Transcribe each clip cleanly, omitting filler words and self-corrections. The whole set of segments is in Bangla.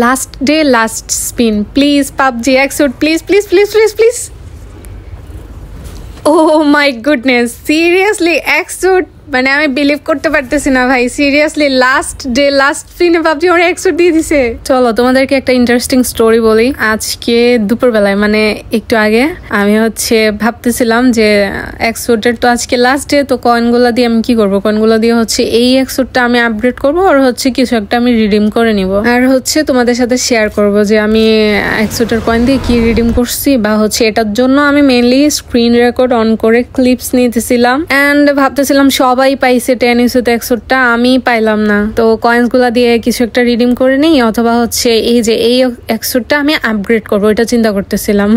Last day last spin, please PUBG এক্সোড, please please please please please. Oh my goodness, seriously এক্সোড, মানে আমি বিলিভ করতে পারতেছি না ভাই, সিরিয়াসলি লাস্ট ডে লাস্ট স্পিনে পাবজি আমার এক্সোড দিয়ে দিছে। চলো তোমাদেরকে একটা ইন্টারেস্টিং স্টোরি বলি। আজকে দুপুরবেলায় মানে একটু আগে আমি ভাবতেছিলাম যে এক্সোডের তো আজকে লাস্ট ডে, তো কয়েনগুলো দিয়ে আমি কি করবো, কয়েনগুলো দিয়ে এই এক্সোডটা আমি আপগ্রেড করবো আর কিছু একটা আমি রিডিম করে নিব, আর তোমাদের সাথে শেয়ার করব যে আমি এক্সোডের কয়েন দিয়ে কি রিডিম করছি, বা এটার জন্য আমি মেইনলি স্ক্রিন রেকর্ড অন করে ক্লিপস নিতেছিলাম এন্ড ভাবতেছিলাম সবাই পাইছে 10 ইস্যুতে এক্সোডটা, আমি পাইলাম না। তো কয়েন্স গুলা দিয়ে কিছু একটা রিডিম করে নেই, অথবা এই যে এই এক্সোডটা আমি আপগ্রেড করবো, এটা চিন্তা করতেছিলাম।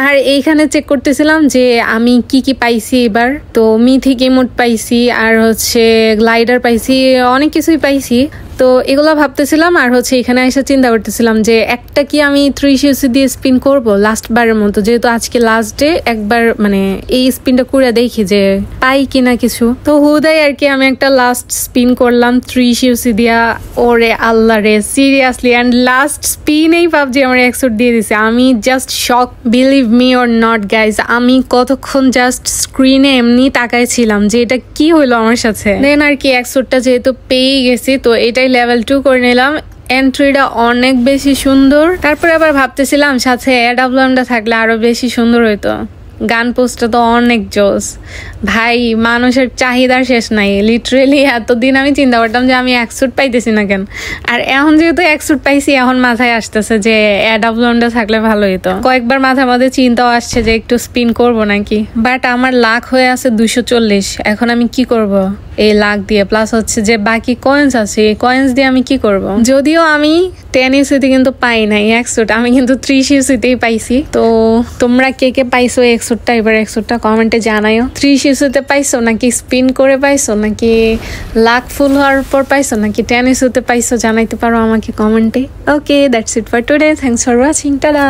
আর এইখানে চেক করতেছিলাম যে আমি কি কি পাইছি এবার। তো মিথিক ইমোট পাইছি, আর গ্লাইডার পাইছি, অনেক কিছুই পাইছি। তো এগুলা ভাবতেছিলাম, আর এখানে এসে চিন্তা করতেছিলাম যে একটা কি আমি 3 দিয়ে স্পিন করব লাস্ট বারের মতো, যেহেতু আজকে লাস্ট ডে, একবার মানে এই স্পিনটা করে দেখি যে পাই কিনা কিছু। তো হুদাই আর কি আমি একটা লাস্ট স্পিন করলাম 3 দিয়া। ওরে আল্লাহ রে, সিরিয়াসলি, অ্যান্ড লাস্ট স্পিনেই পাবজি আমার এক্সোড দিয়ে দিছে। আমি just shock, believe me or not guys, আমি কতক্ষণ জাস্ট স্ক্রিনে এমনি তাকাইছিলাম যে এটা কি হইলো আমার সাথে। দেন আর কি এক্সোডটা যেহেতু পেয়ে গেছি, তো এটা লেভেল 2 করে নিলাম। এন্ট্রিটা অনেক বেশি সুন্দর। তারপরে আবার ভাবতেছিলাম সাথে AWMটা থাকলে আরো বেশি সুন্দর হইতো। গান পোস্টটা তো অনেক জোস ভাই, মানুষের চাহিদার শেষ নাই। লিটারেলি এতদিন আমি চিন্তা করতাম যে আমি এক্সোড পাইতেছি না কেন, আর এখন যেহেতু এক্সোড পাইছি, এখন মাথায় আসতেছে যে AWMটা থাকলে ভালো হইতো। কয়েকবার মাথার মধ্যে চিন্তাও আসছে যে একটু স্পিন করব নাকি, বাট আমার লাখ হয়ে আছে 240। এখন আমি কি করব এই লাখ দিয়ে, প্লাস যে বাকি কয়েন্স আছে, এই কয়েন্স দিয়ে আমি কি করব? যদিও আমি 10 ইস্যুতে কিন্তু পাই নাই এক্সোড, আমি কিন্তু 3 ইস্যুতেই পাইছি। তো তোমরা কে কে পাইছো এক্সোডটা, এবার এক্সোডটা কমেন্টে জানাইও। 3 ইস্যুতে পাইছো নাকি স্পিন করে পাইছো, নাকি লাখ ফুল হওয়ার পর পাইছো, নাকি 10 ইস্যুতে পাইছো, জানাইতে পারো আমাকে কমেন্টে। Okay, that's it for today, thanks for watching, tata.